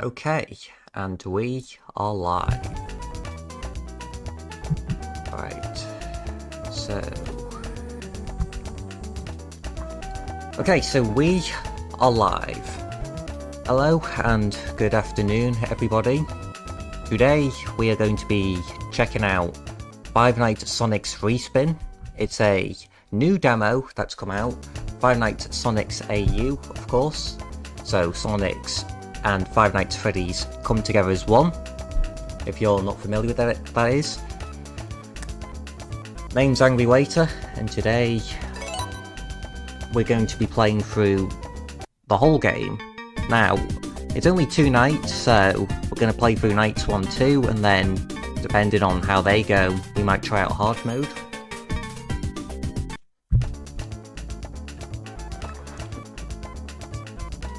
Okay, and we are live. Right, so... Okay, so we are live. Hello and good afternoon, everybody. Today we are going to be checking out Five Nights at Sonic's RESPIN. It's a new demo that's come out. Five Nights at Sonic's AU, of course. So Sonic's and Five Nights at Freddy's come together as one. If you're not familiar with that is. Name's Angry Waiter, and today we're going to be playing through the whole game. Now, it's only 2 nights, so we're going to play through nights 1, 2, and then, depending on how they go, we might try out hard mode.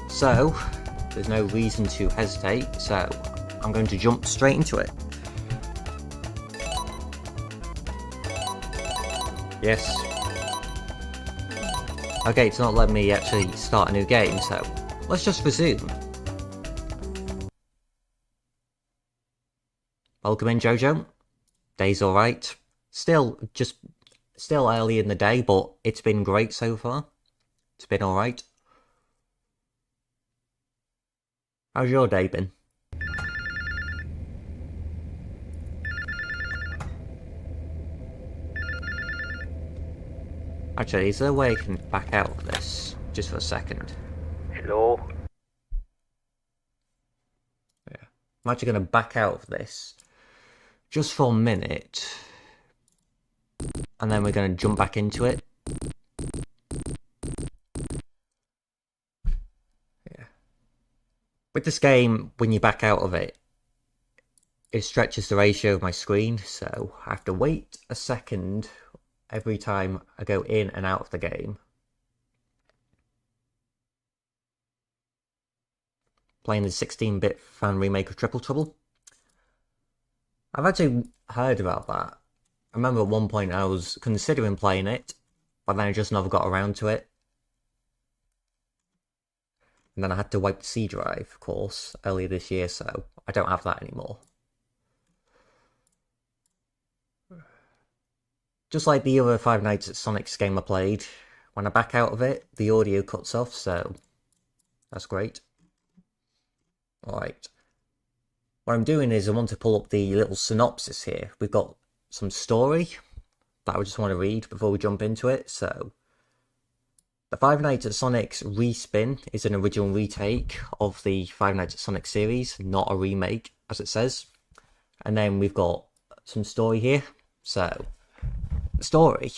So, there's no reason to hesitate, so I'm going to jump straight into it. Yes. Okay, it's not letting me actually start a new game, so let's just resume. Welcome in, Jojo. Day's alright. Still early in the day, but it's been great so far. It's been alright. How's your day been? Actually, is there a way I can back out of this? Just for a second. Hello? Yeah. I'm actually going to back out of this. Just for a minute. And then we're going to jump back into it. Yeah. With this game, when you back out of it, it stretches the ratio of my screen, so I have to wait a second every time I go in and out of the game. Playing the 16-bit fan remake of Triple Trouble. I've actually heard about that. I remember at one point I was considering playing it, but then I just never got around to it. And then I had to wipe the C drive, of course, earlier this year, so I don't have that anymore. Just like the other Five Nights at Sonic's game I played, when I back out of it, the audio cuts off, so that's great. Alright. What I'm doing is I want to pull up the little synopsis here. We've got some story that I just want to read before we jump into it, so... The Five Nights at Sonic's RESPIN is an original retake of the Five Nights at Sonic series, not a remake, as it says. And then we've got some story here, so... Story.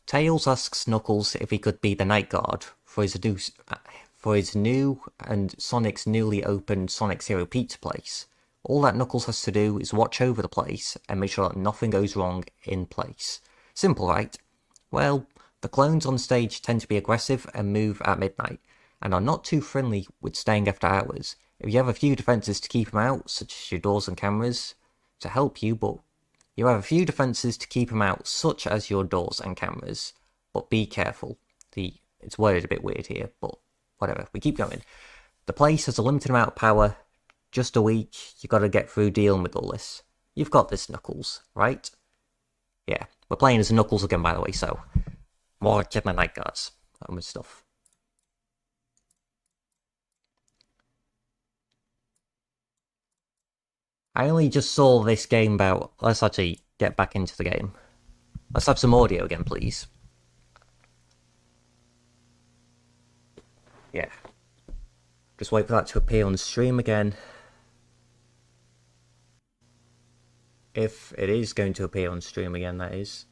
Tails asks Knuckles if he could be the night guard for his new and Sonic's newly opened Sonic Zero Pizza place. All that Knuckles has to do is watch over the place and make sure that nothing goes wrong in place. Simple, right? Well, the clones on stage tend to be aggressive and move at midnight, and are not too friendly with staying after hours. If you have a few defenses to keep them out, such as your doors and cameras, to help you, but you have a few defenses to keep them out, such as your doors and cameras. But be careful. It's worded a bit weird here, but whatever. We keep going. The place has a limited amount of power. Just a week. You gotta get through dealing with all this. You've got this, Knuckles, right? Yeah. We're playing as Knuckles again, by the way, so... More Kid My Night Guards. That was stuff. I only just saw this game about... Let's actually get back into the game. Let's have some audio again, please. Yeah. Just wait for that to appear on the stream again. If it is going to appear on stream again, that is.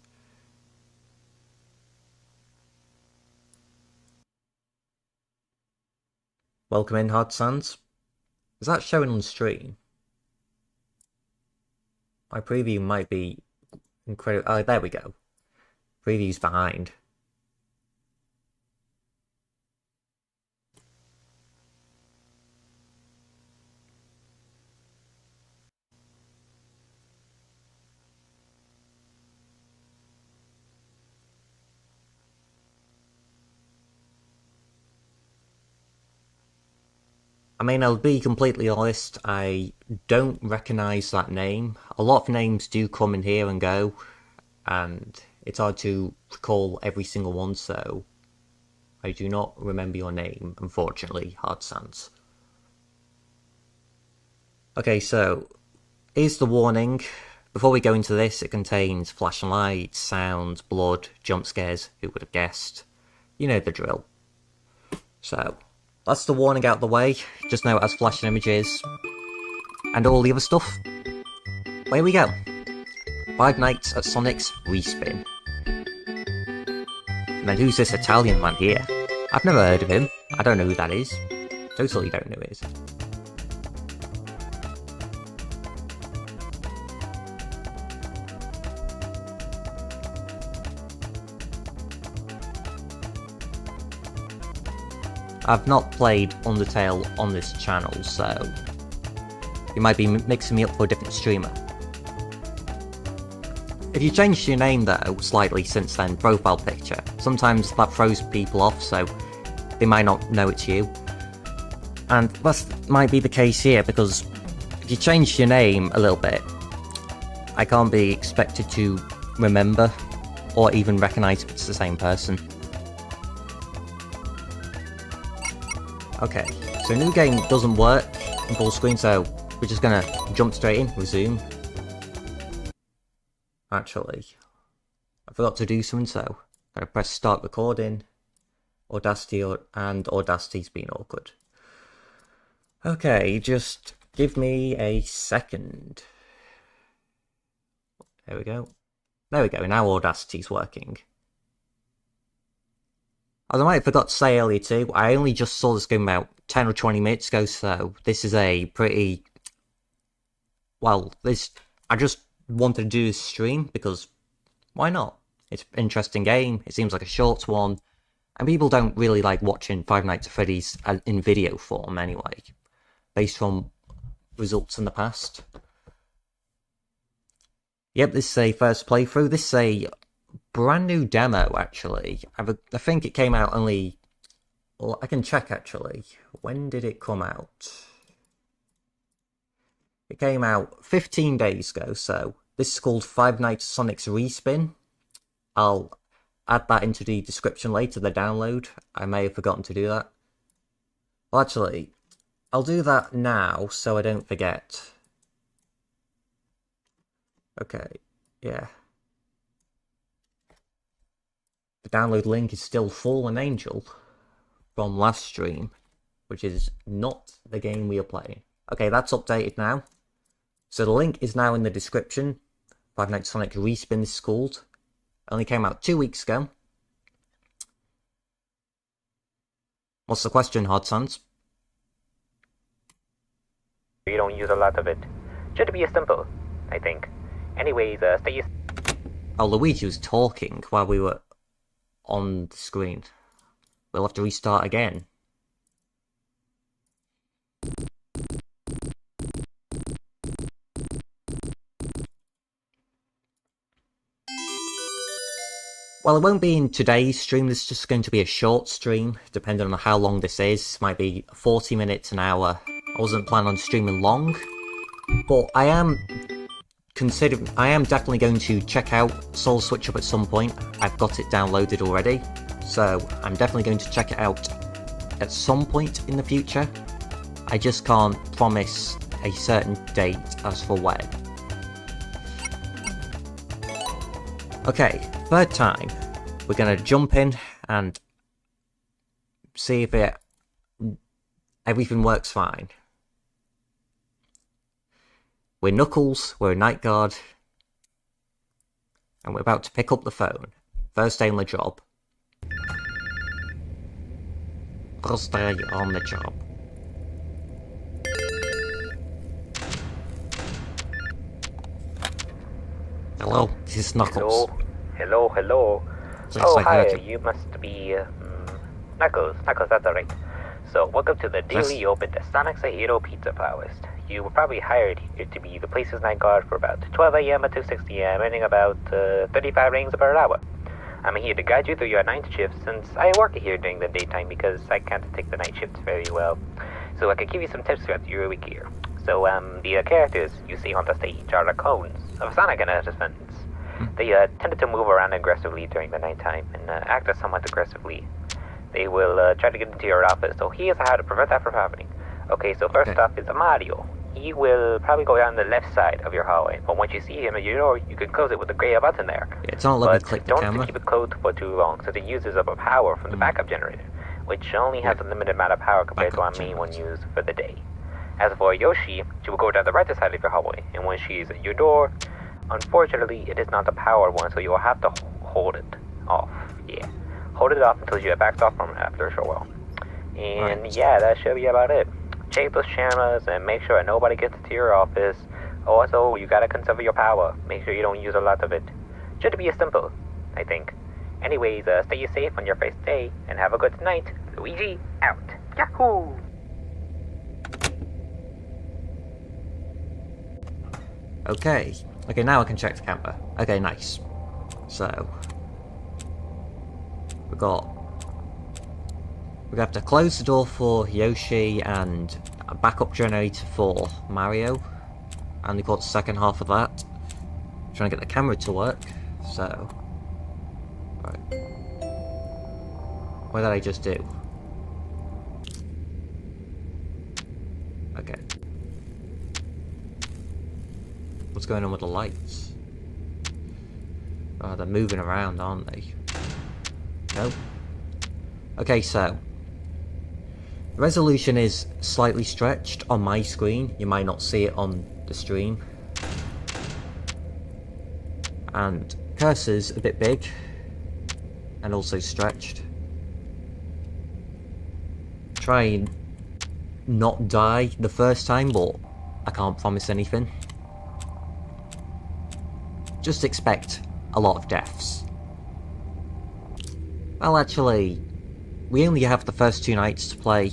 Welcome in, Hard Sands. Is that showing on stream? My preview might be incredible. Oh, there we go. Preview's behind. I mean, I'll be completely honest, I don't recognise that name. A lot of names do come in here and go, and it's hard to recall every single one, so I do not remember your name, unfortunately, Hard Sans. Okay, so here's the warning. Before we go into this, it contains flashing lights, sounds, blood, jump scares, who would have guessed? You know the drill. So, that's the warning out the way. Just know it has flashing images and all the other stuff. Here we go. 5 Nights at Sonic's RESPIN. And then who's this Italian man here? I've never heard of him. I don't know who that is. Totally don't know who it is. I've not played Undertale on this channel, so you might be mixing me up for a different streamer. If you changed your name though slightly since then, profile picture, sometimes that throws people off, so they might not know it's you. And that might be the case here, because if you change your name a little bit, I can't be expected to remember or even recognise if it's the same person. Okay, so new game doesn't work in full screen, so we're just gonna jump straight in, resume. Actually, I forgot to do something, so I'm gonna press start recording. Audacity, and Audacity's been awkward. Okay, just give me a second. There we go. There we go, now Audacity's working. As I might have forgot to say earlier too, I only just saw this game about 10 or 20 minutes ago, so this is a pretty... Well, I just wanted to do this stream, because why not? It's an interesting game, it seems like a short one, and people don't really like watching Five Nights at Freddy's in video form anyway, based on results in the past. Yep, this is a first playthrough. This is a brand new demo, actually. I think it came out only... Well, I can check, actually. When did it come out? It came out 15 days ago, so this is called 5 Nights at Sonic's RESPIN. I'll add that into the description later, the download. I may have forgotten to do that. Well, actually, I'll do that now, so I don't forget. Okay, yeah. The download link is still Fallen Angel from last stream, which is not the game we are playing. Okay, that's updated now. So the link is now in the description. Five Nights at Sonic RESPIN is called. Only came out 2 weeks ago. What's the question, Hard Sans? You don't use a lot of it. Should be simple, I think. Anyways, stay... Oh, Luigi was talking while we were on the screen. We'll have to restart again. Well, it won't be in today's stream, this is just going to be a short stream, depending on how long this is. It might be 40 minutes, an hour. I wasn't planning on streaming long, but I am definitely going to check out Soul Switch Up at some point. I've got it downloaded already, so I'm definitely going to check it out at some point in the future. I just can't promise a certain date as for when. Okay, third time. We're going to jump in and see if everything works fine. We're Knuckles, we're a night guard, and we're about to pick up the phone. First day on the job. First day on the job. Hello, this is Knuckles. Hello. Yes, oh, I hi, heard you must be, Knuckles, that's alright. So, welcome to the newly opened Sonic's a Hero Pizza Flowist. You were probably hired here to be the place's night guard for about 12 AM to 6 AM, earning about 35 rings per hour. I'm here to guide you through your night shift, since I work here during the daytime because I can't take the night shifts very well. So I can give you some tips throughout your week here. So the characters you see on the stage are the clones of Sonic and his friends. They tended to move around aggressively during the nighttime and act somewhat aggressively. They will try to get into your office, so here's how to prevent that from happening. Okay, so first off is Mario. He will probably go down the left side of your hallway, but once you see him at your door, you can close it with the gray button there. Yeah, it's not letting me click the camera. camera. Don't keep it closed for too long, since it uses up a power from the backup generator, which only has a limited amount of power compared to our main one used for the day. As for Yoshi, she will go down the right side of your hallway, and when she's at your door, unfortunately, it is not the powered one, so you will have to hold it off. Yeah, hold it off until you have backed off from it after a short while. And yeah, that should be about it. Check those cameras and make sure that nobody gets into your office. Also, you gotta conserve your power. Make sure you don't use a lot of it. Should be as simple, I think. Anyways, stay safe on your first day, and have a good night. Luigi, out. Yahoo! Okay, now I can check the camera. Okay, nice. So, we have to close the door for Yoshi and a backup generator for Mario. And we've got the second half of that. Trying to get the camera to work. So, right. What did I just do? Okay. What's going on with the lights? Oh, they're moving around, aren't they? Nope. Okay, so the resolution is slightly stretched on my screen. You might not see it on the stream. And cursor's a bit big and also stretched. Try and not die the first time, but I can't promise anything. Just expect a lot of deaths. Well, actually, we only have the first 2 nights to play,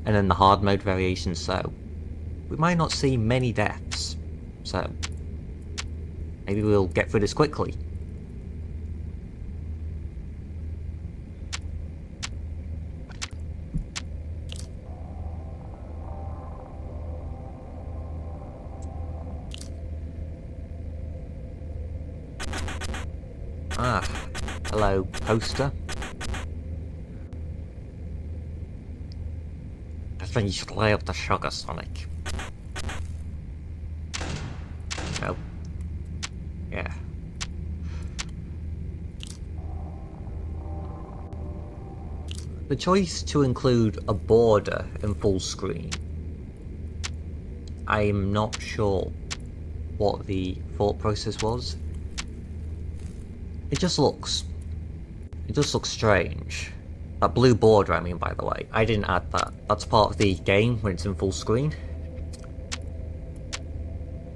and then the hard mode variation, so we might not see many deaths. So maybe we'll get through this quickly. Ah, hello, poster. I think you should lay up the sugar, Sonic. Oh. Yeah. The choice to include a border in full screen, I'm not sure what the thought process was. It just looks strange. That blue border, I mean, by the way, I didn't add that. That's part of the game when it's in full screen.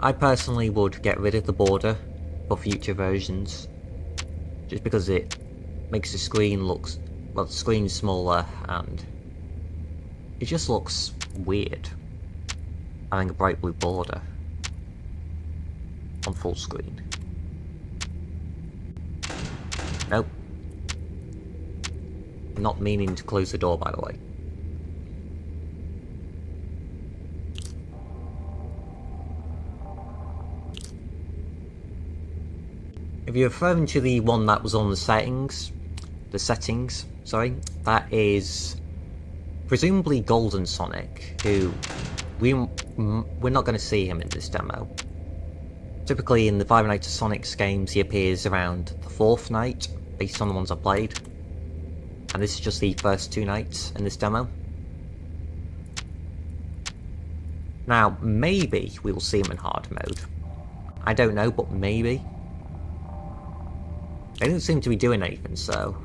I personally would get rid of the border for future versions, just because it makes the screen the screen's smaller and it just looks weird having a bright blue border on full screen. Nope. Not meaning to close the door, by the way. If you're referring to the one that was on the settings, that is presumably Golden Sonic, who we're not going to see him in this demo. Typically in the Five Nights at Sonic's games, he appears around the 4th night, based on the ones I played. And this is just the first 2 nights in this demo. Now, maybe we will see him in hard mode. I don't know, but maybe. They don't seem to be doing anything, so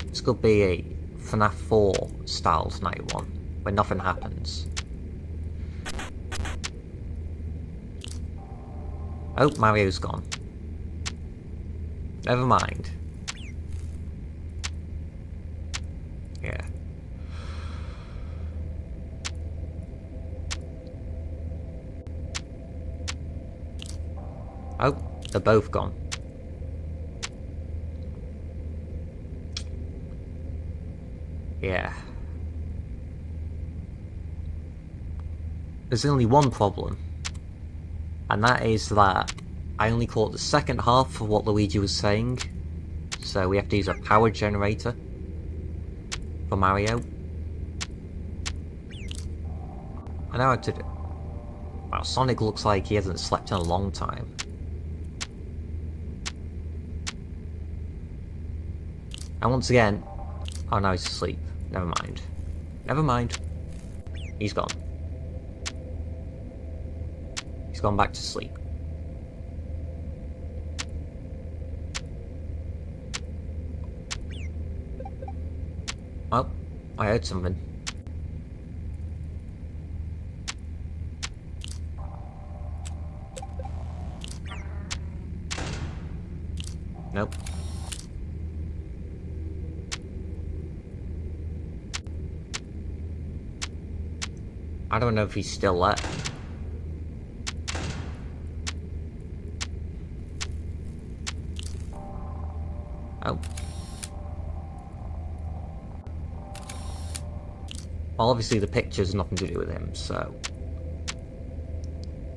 this could be a FNAF 4 styled night one, where nothing happens. Oh, Mario's gone. Never mind. Yeah. Oh, they're both gone. Yeah. there's only one problem. And that is that I only caught the second half of what Luigi was saying. So we have to use a power generator for Mario. I know how to do. Wow, Sonic looks like he hasn't slept in a long time. And once again... Oh, no, he's asleep. Never mind. Never mind. He's gone. He's gone back to sleep. Well, I heard something. Nope. I don't know if he's still there. Oh. Well, obviously the picture's nothing to do with him, so...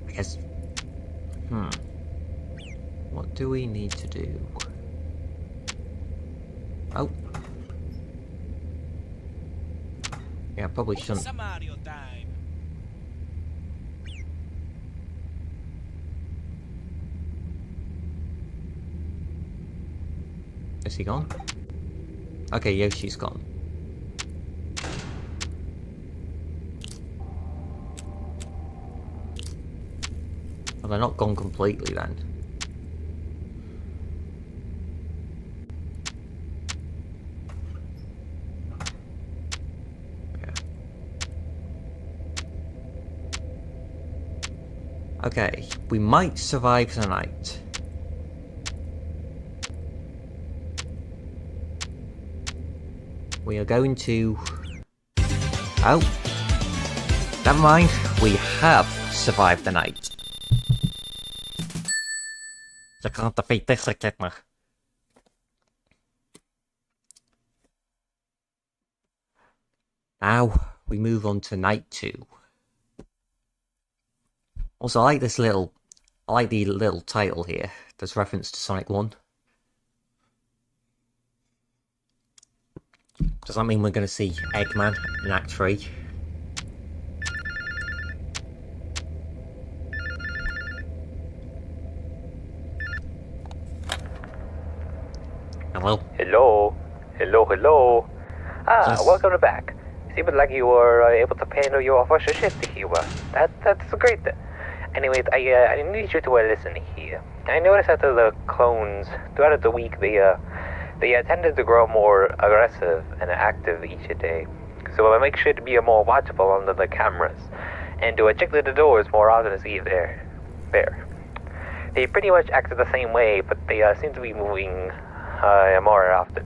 I guess... What do we need to do? Oh. Yeah, probably shouldn't. Mario time. Is he gone? Okay, Yoshi's gone. Well, they're not gone completely then. Okay, we might survive tonight. We are going to... Oh! Never mind, we have survived the night. You can't defeat this, Echidna. Now, we move on to night 2. Also, I like this little... I like the little title here. There's reference to Sonic 1. Does that mean we're going to see Eggman in Act 3? Hello? Hello? Hello, hello? Yes. Welcome back. Seems like you were able to pay your first shift here. That's great. Anyways, I need you to listen here. I noticed that the clones, throughout the week, they tended to grow more aggressive and active each day. So I make sure to be more watchful on the cameras, and to check the doors more often to see if they're there. They pretty much act the same way, but they seem to be moving more often.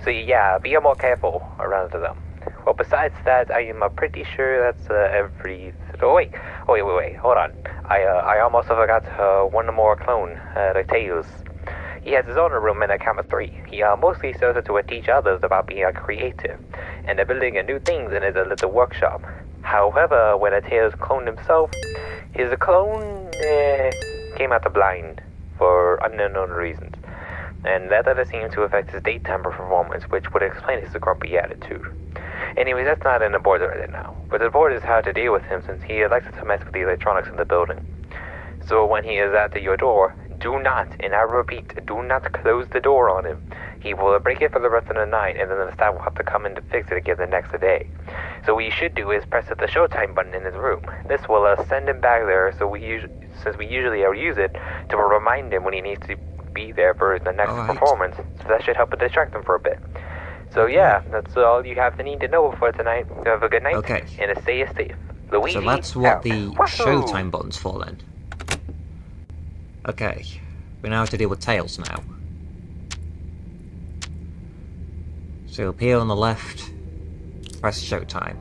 So yeah, be more careful around them. Well, besides that, I am pretty sure that's every... Oh, wait, hold on. I almost forgot one more clone, the Tails. He has his own room in Camera 3. He mostly serves to teach others about being creative and building new things in his little workshop. However, when Tails cloned himself, his clone came out blind for unknown reasons. And that seemed to affect his daytime performance, which would explain his grumpy attitude. Anyways, that's not important right now. But the board is how to deal with him since he likes to mess with the electronics in the building. So when he is at your door, do not, and I repeat, do not close the door on him. He will break it for the rest of the night, and then the staff will have to come in to fix it again the next day. So what you should do is press the showtime button in his room. This will send him back there, since we usually use it to remind him when he needs to be there for the next performance. So that should help to distract him for a bit. So yeah, that's all you have to need to know for tonight. Have a good night, and stay safe. Luigi, so that's what the Wahoo! showtime button's for then. Okay, we now have to deal with Tails now. So up here on the left, press showtime.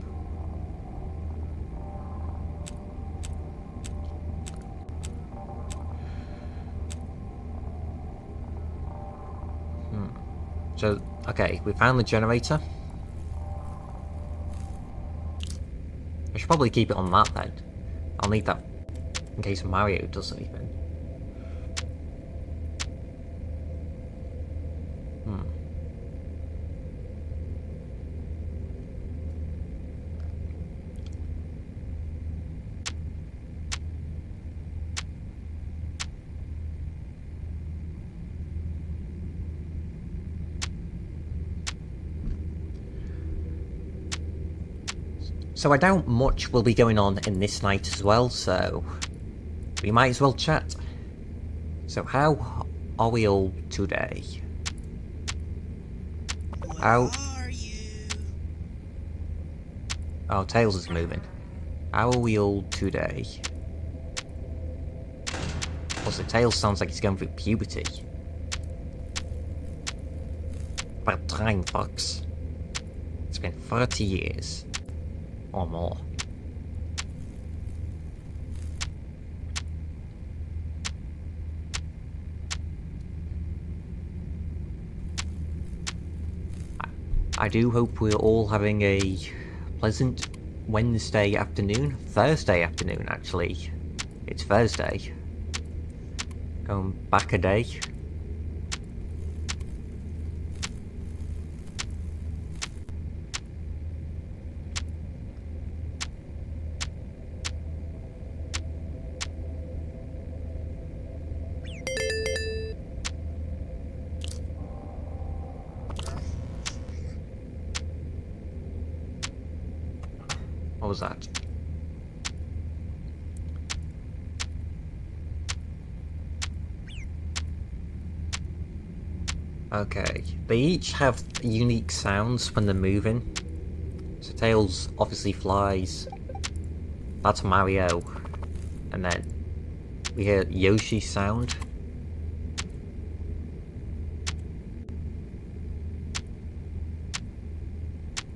So, okay, we found the generator. I should probably keep it on that then. I'll need that in case Mario does anything. So I doubt much will be going on in this night as well, so we might as well chat. So how are we all today? How... Oh, Tails is moving. How are we all today? Also, Tails sounds like he's going through puberty. About time, Fox. It's been 30 years. Or more. I do hope we're all having a pleasant Wednesday afternoon. Thursday afternoon, actually. It's Thursday. Going back a day. What was that? Okay, they each have unique sounds when they're moving. So Tails obviously flies. That's Mario. And then we hear Yoshi's sound.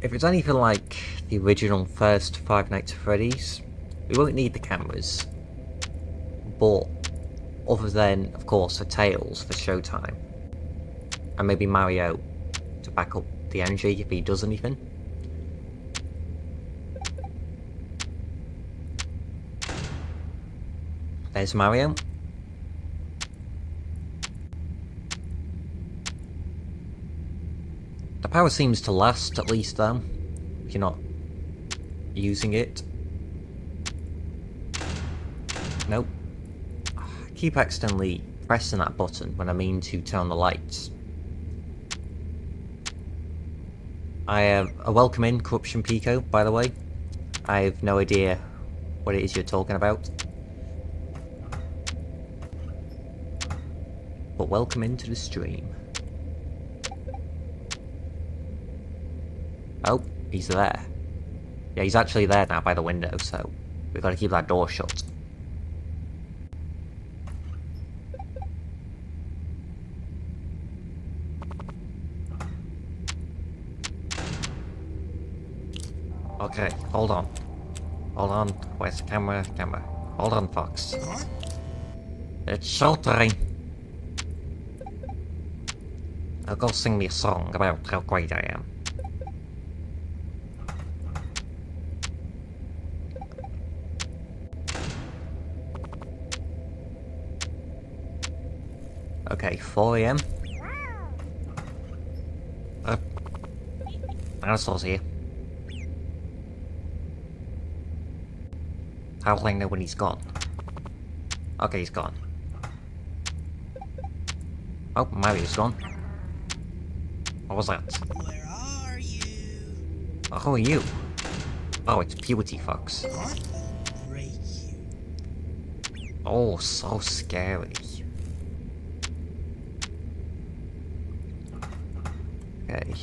If it's anything like the original first Five Nights at Freddy's, we won't need the cameras. But other than, of course, the Tails for showtime. And maybe Mario to back up the energy if he does anything. There's Mario. The power seems to last, at least though, if you're not using it. Nope. I keep accidentally pressing that button when I mean to turn the lights. I have a welcome in, Corruption Pico, by the way. I have no idea what it is you're talking about. But welcome into the stream. Oh, he's there. Yeah, he's actually there now by the window, so we've got to keep that door shut. Okay, hold on. Hold on. Where's the camera? Camera. Hold on, Fox. It's showtime. Now go sing me a song about how great I am. Okay, 4 AM. Dinosaur's here. How will I know when he's gone? Okay, he's gone. Oh, Mario's gone. What was that? Where are you? Oh, who are you? Oh, it's Puberty Fox. Break you. Oh, so scary. Okay.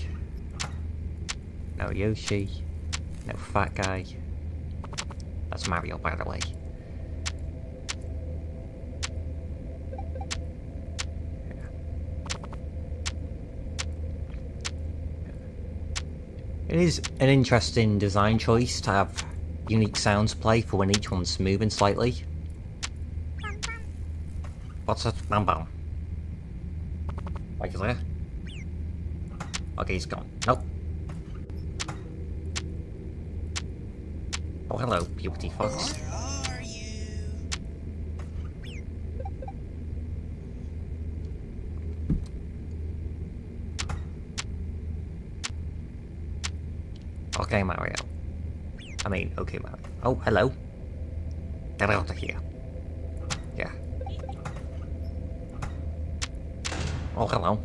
No Yoshi. No fat guy. That's Mario, by the way. It is an interesting design choice to have unique sounds play for when each one's moving slightly. What's that? Bam bam. Are you there? Okay, he's gone. Nope. Oh, hello, Puberty Fox. Where are you? Okay, Mario. I mean, okay, Mario. Oh, hello. Get out of here. Yeah. Oh, hello.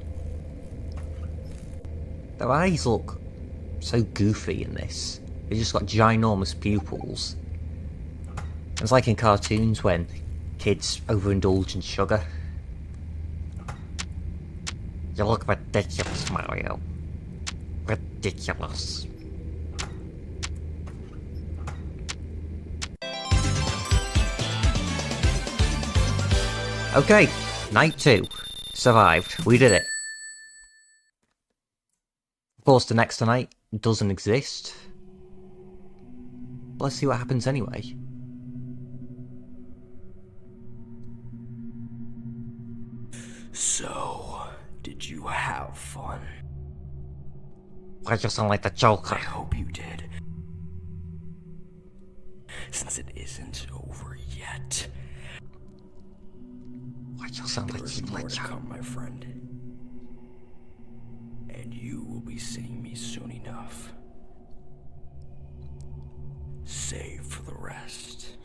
Their eyes look so goofy in this. They just got ginormous pupils. It's like in cartoons when kids overindulge in sugar. You look ridiculous, Mario. Ridiculous. Okay, night 2. Survived. We did it. Of course, the next night doesn't exist. Let's see what happens anyway. So, did you have fun? Why do you sound like the Joker? I hope you did. Since it isn't over yet. Why do you sound like There's the more to Joker? come, my friend. And you will be seeing me soon enough. Save for the rest.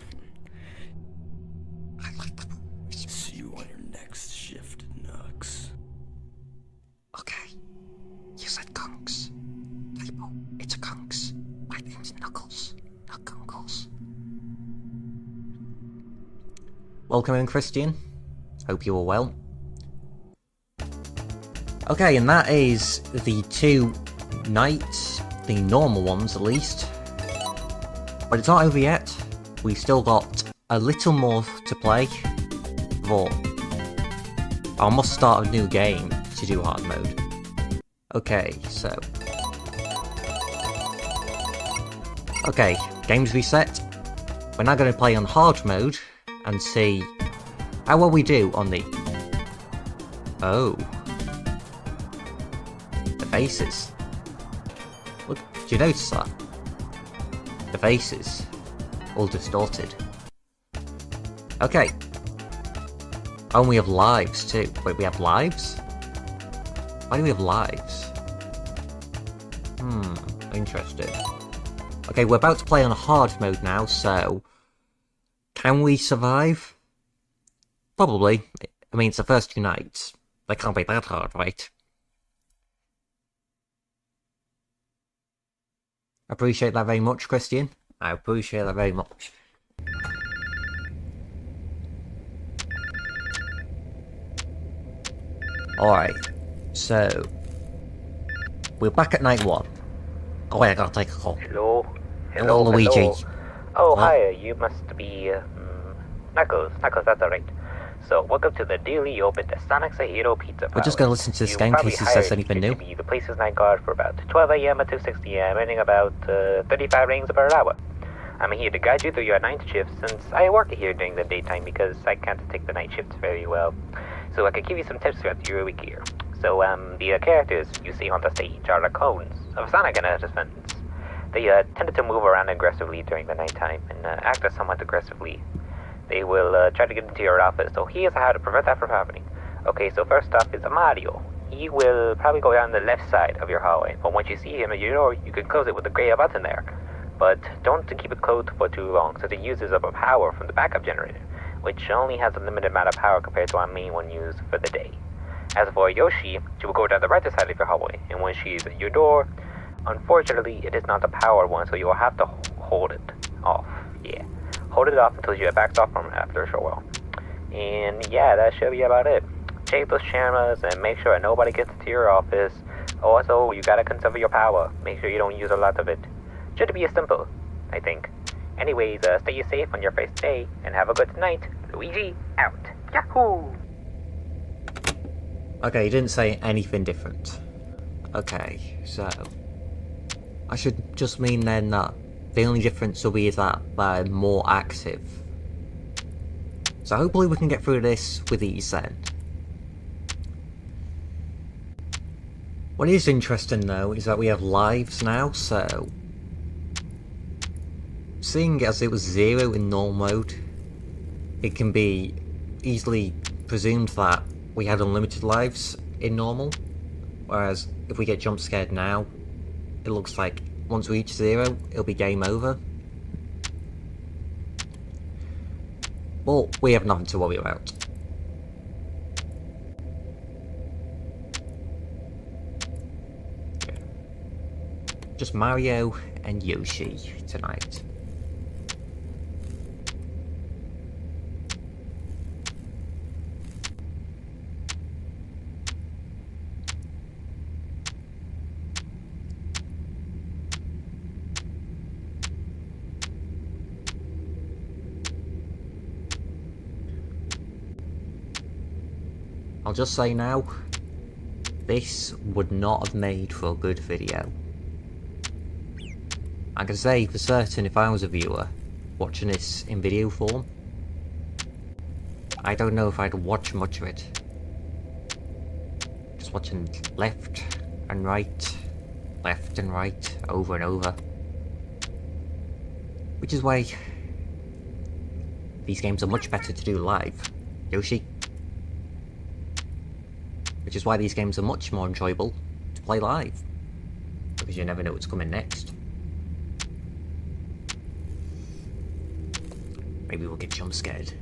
I like the... See you on your next shift, Nux. Okay. You said Kunks. Typo. It's a Kunks. My name's Knuckles. Not Kunkles. Welcome in, Christian. Hope you are well. Okay, and that is the 2 nights. The normal ones, at least. But it's not over yet. We've still got a little more to play. But I must start a new game to do hard mode. Okay, so... Okay, game's reset. We're now going to play on hard mode and see how well we do on the... Oh. The faces. Look, did you notice that? The faces. All distorted. Okay. Oh, and we have lives too. Wait, we have lives? Why do we have lives? Interesting. Okay, we're about to play on hard mode now, so... Can we survive? Probably. I mean, it's the first 2 nights. They can't be that hard, right? Appreciate that very much, Christian. I appreciate that very much. Alright, so... We're back at night 1. Oh wait, I gotta take a call. Hello? Hello, Luigi. Oh, Huh? hi, you must be, Knuckles, that's alright. So, welcome to the newly opened Sonic's a Hero Pizza We're just gonna listen to this game in case it says anything new. To be the place's night guard for about 12 AM to 6 AM, earning about 35 rings per hour. I'm here to guide you through your night shift since I work here during the daytime because I can't take the night shifts very well. So I can give you some tips throughout your week here. So, the characters you see on the stage are the clones of Sonic and his friends. They tended to move around aggressively during the nighttime and act somewhat aggressively. They will try to get into your office, so here's how to prevent that from happening. Okay, so first off is Mario. He will probably go down the left side of your hallway, but once you see him at your door, you can close it with the gray button there. But don't keep it closed for too long, since it uses up a power from the backup generator, which only has a limited amount of power compared to our main one used for the day. As for Yoshi, she will go down the right side of your hallway, and when she's at your door, unfortunately, it is not the powered one, so you will have to hold it off. Yeah. Hold it off until you get backed off from it after a short while. And yeah, that should be about it. Check those cameras and make sure nobody gets into your office. Also, you gotta conserve your power. Make sure you don't use a lot of it. Should be as simple, I think. Anyways, stay safe on your first day, and have a good night. Luigi, out. Yahoo! Okay, he didn't say anything different. Okay, so... I should just mean then that the only difference will be that they're more active. So hopefully we can get through this with ease then. What is interesting though is that we have lives now, so... Seeing as it was 0 in normal mode, it can be easily presumed that we had unlimited lives in normal. Whereas if we get jump scared now, it looks like once we reach 0, it'll be game over. But we have nothing to worry about. Just Mario and Yoshi tonight. I'll just say now, this would not have made for a good video. I can say for certain if I was a viewer watching this in video form, I don't know if I'd watch much of it. Just watching left and right, over and over. Which is why these games are much better to do live, Yoshi. Which is why these games are much more enjoyable to play live. Because you never know what's coming next. Maybe we'll get jump scared.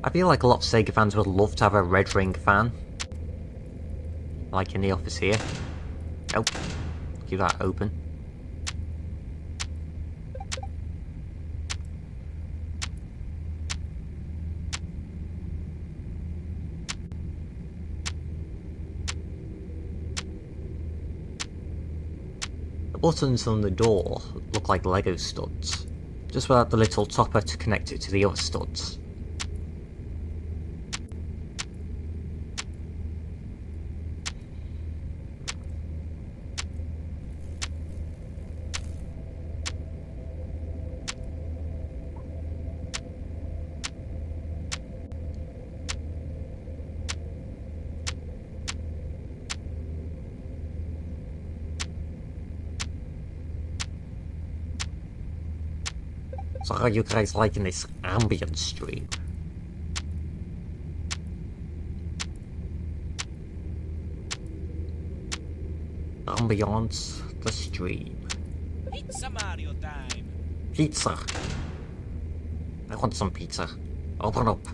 I feel like a lot of Sega fans would love to have a red ring fan. Like in the office here. Nope. Keep that open. The buttons on the door look like Lego studs, just without the little topper to connect it to the other studs. So how are you guys liking this ambient stream? Ambiance the stream. Pizza Mario time! Pizza! I want some pizza. Open up.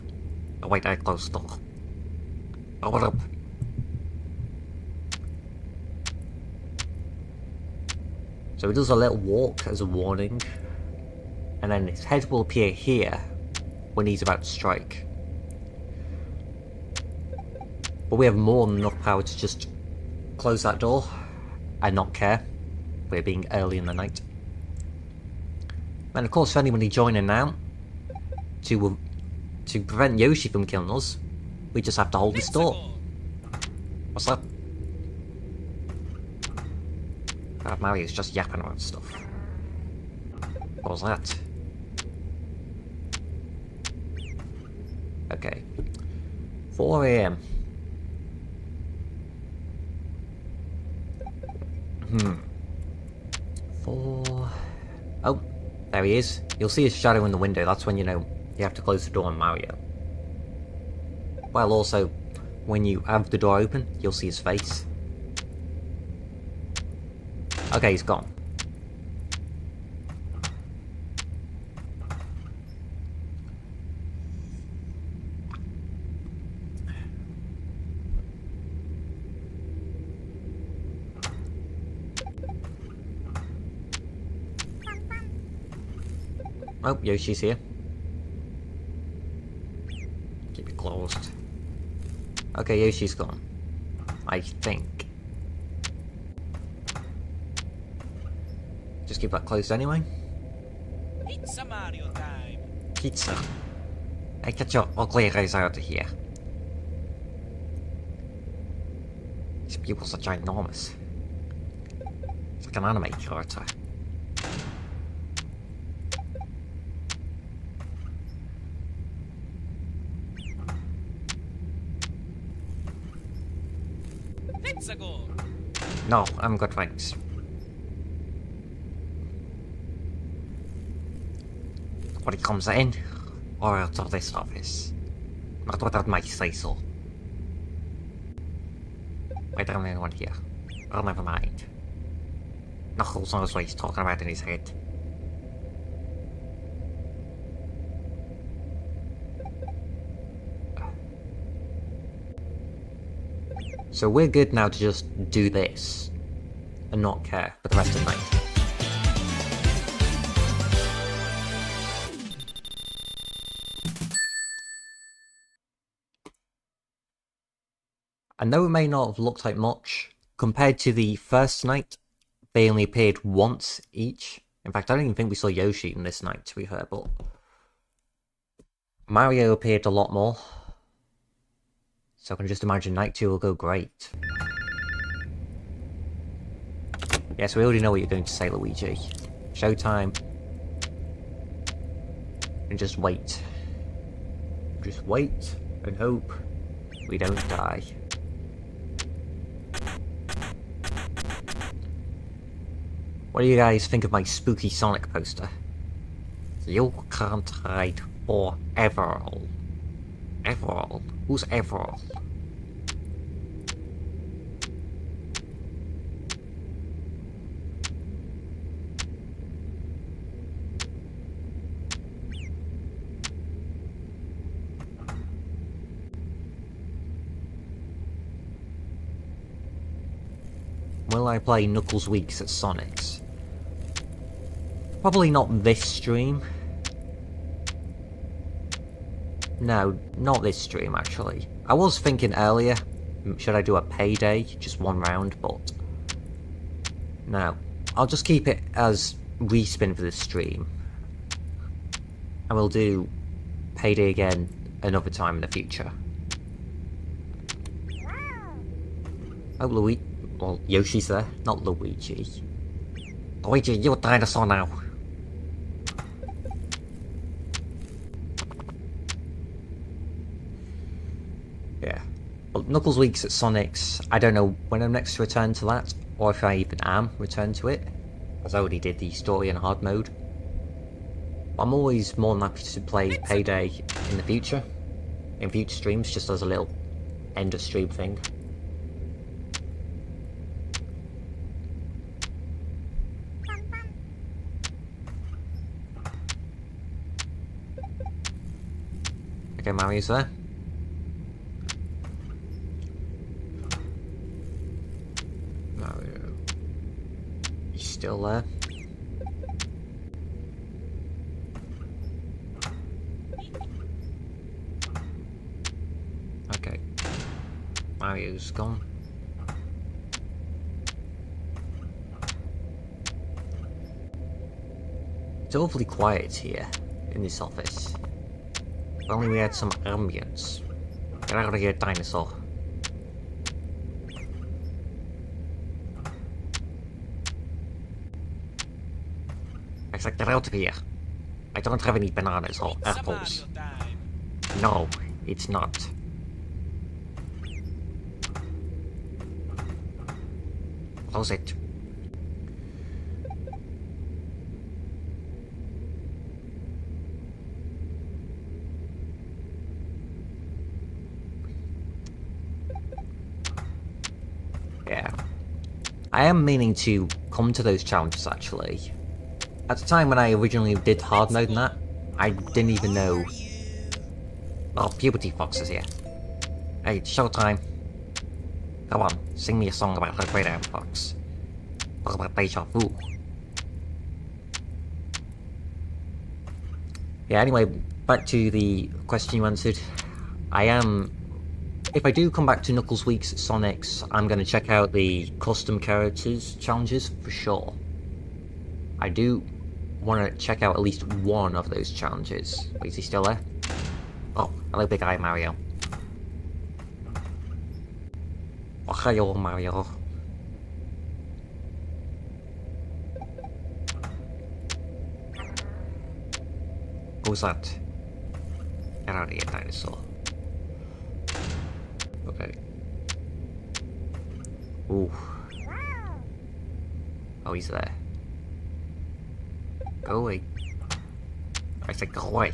Oh wait, I closed the door. Open up. So he does a little walk as a warning. And then his head will appear here when he's about to strike. But we have more than enough power to just close that door and not care. We're being early in the night. And of course, for anybody joining now, to prevent Yoshi from killing us, we just have to hold this door. What's that? Mario's just yapping about stuff. What was that? Okay. 4 AM. Oh, there he is. You'll see his shadow in the window. That's when you know you have to close the door on Mario. Well, also, when you have the door open, you'll see his face. Okay, he's gone. Oh, Yoshi's here. Keep it closed. Okay, Yoshi's gone. I think. Just keep that closed anyway. Pizza Mario time! Pizza. Hey, get your ugly eyes out of here. These pupils are ginormous. It's like an anime character. Pizzago! No, I'm good, thanks. Nobody comes in or out of this office. Not without my say-so. I don't know anyone here. Oh, never mind. Knuckles knows what he's talking about in his head. So we're good now to just do this and not care for the rest of the night. And though it may not have looked like much, compared to the first night, they only appeared once each. In fact, I don't even think we saw Yoshi in this night, to be fair, but Mario appeared a lot more. So I can just imagine night 2 will go great. Yes, we already know what you're going to say, Luigi. Showtime. And just wait. Just wait and hope we don't die. What do you guys think of my spooky Sonic poster? You can't hide forever. Everall? Who's Everall? Will I play Knuckles Weeks at Sonic's? Probably not this stream. No, not this stream actually. I was thinking earlier, should I do a payday, just one round, but no. I'll just keep it as RESPIN for this stream. And we'll do payday again another time in the future. Oh, Luigi. Well, Yoshi's there, not Luigi. Luigi, you're a dinosaur now. Yeah. Well, Knuckles Weeks at Sonic's, I don't know when I'm next to return to that, or if I even am return to it, as I already did the story and hard mode. But I'm always more than happy to play Payday in the future, in future streams, just as a little end of stream thing. Okay, Mario's there. Mario. He's still there. Okay. Mario's gone. It's awfully quiet here in this office. If only we had some ambience. Get out of here, dinosaur. I said get out of here. I don't have any bananas or apples. No, it's not. Close it. Yeah. I am meaning to come to those challenges actually. At the time when I originally did hard mode and that, I didn't even know. Oh, Puberty Fox is here. Hey, it's showtime. Come on, sing me a song about her great aunt Fox. Talk about deja vu. Yeah, anyway, back to the question you answered. If I do come back to Knuckles Weeks at Sonic's, I'm going to check out the custom characters challenges for sure. I do want to check out at least one of those challenges. Wait, is he still there? Oh, hello big eye Mario. Oh, hello Mario. Who's that? Get out of here, dinosaur. Okay. Ooh. Oh, he's there. Go away. I said go away.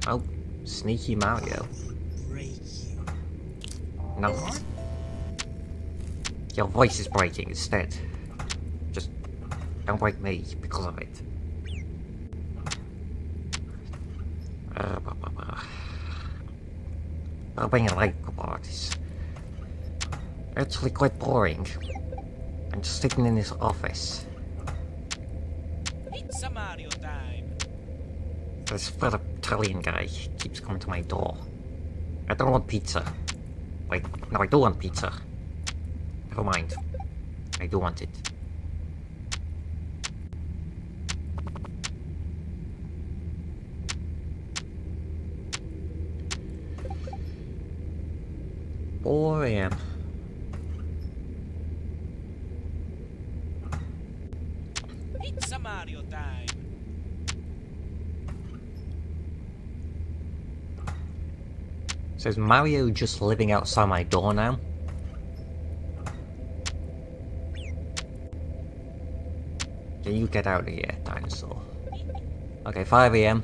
Oh, sneaky Mario. No. Your voice is breaking instead. Just don't break me because of it. I'm being like about this. Actually quite boring. I'm just sitting in this office. Pizza Mario time. This fat Italian guy keeps coming to my door. I don't want pizza. Wait, no, I do want pizza. Never mind. I do want it. Four AM. Pizza Mario time. So is Mario just living outside my door now? Can you get out of here, dinosaur? Okay, 5 AM.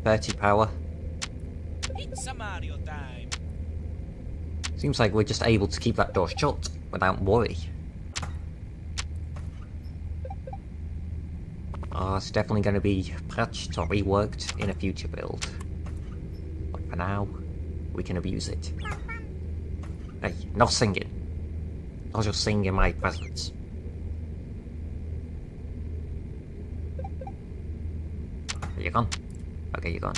30 power. Pizza Mario time. Seems like we're just able to keep that door shut without worry. Oh, it's definitely going to be patched or reworked in a future build. But for now, we can abuse it. Hey, no singing. I'll just sing in my presence. Are you gone? Okay, you're gone.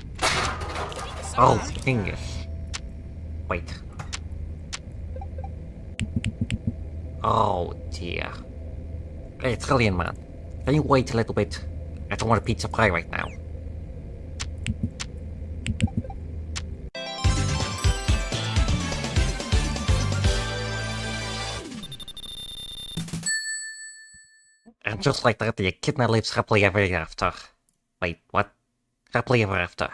Oh, fingers. Wait. Oh dear. Hey, Italian man. Can you wait a little bit? I don't want a pizza pie right now. And just like that, the echidna lives happily ever after. Wait, what? Happily ever after.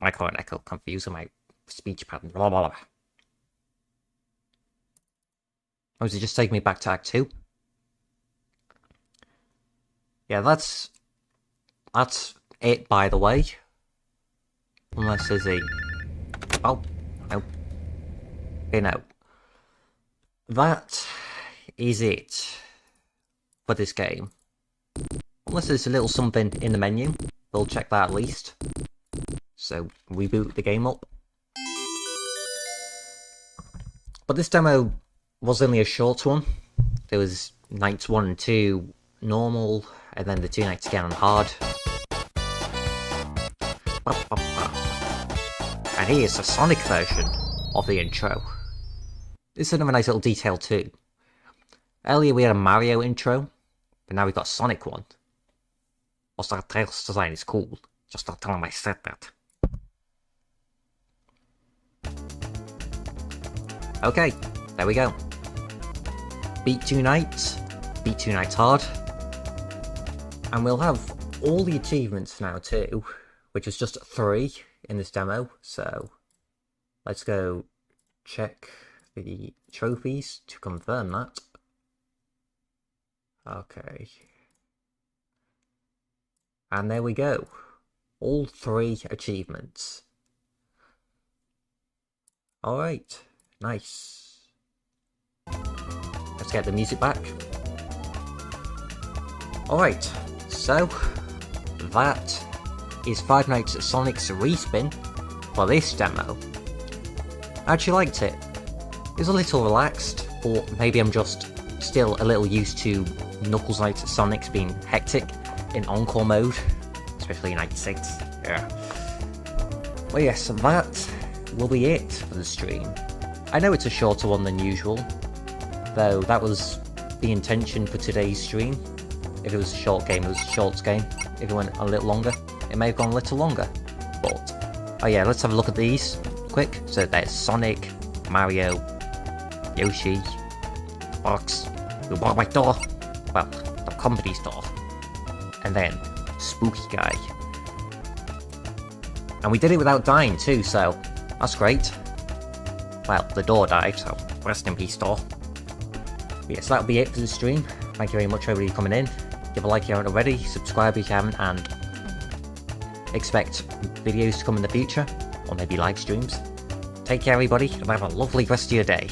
Microphone echo, confusing my speech pattern, blah blah blah. Oh, does it just take me back to Act 2? Yeah, that's it, by the way. Unless there's a... Oh, no. Okay, no. That is it for this game. Unless there's a little something in the menu. We'll check that at least. So, reboot the game up. But this demo was only a short one. There was nights 1 and 2 normal, and then the 2 nights again on hard. And here's the Sonic version of the intro. This is another nice little detail too. Earlier we had a Mario intro, but now we've got a Sonic one. Also, that Tails design is cool. Just not tell him I said that. Okay, there we go. Beat 2 nights hard. And we'll have all the achievements now too, which is just 3 in this demo. So let's go check the trophies to confirm that. Okay. And there we go. All 3 achievements. Alright, nice. Let's get the music back. Alright, so that is Five Nights at Sonic's RESPIN for this demo. I actually liked it. It was a little relaxed, or maybe I'm just still a little used to Knuckles Nights at Sonic's being hectic in Encore mode, especially in Night 6. Yeah. Well, yes, that will be it for the stream. I know it's a shorter one than usual, though that was the intention for today's stream. If it was a short game, it was a short game. If it went a little longer, it may have gone a little longer. But, oh yeah, let's have a look at these quick. So there's Sonic, Mario, Yoshi, Fox, who bought my door. Well, the company's door. And then, Spooky Guy. And we did it without dying too, so that's great. well, the door died, so rest in peace, door. But yeah, so that'll be it for the stream. Thank you very much, everybody, coming in. Give a like if you haven't already, subscribe if you haven't, and expect videos to come in the future, or maybe live streams. Take care, everybody, and have a lovely rest of your day.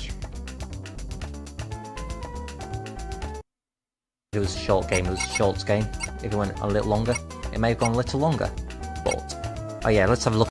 It was a short game, it was a shorts game. If it went a little longer, it may have gone a little longer. But, oh yeah, let's have a look.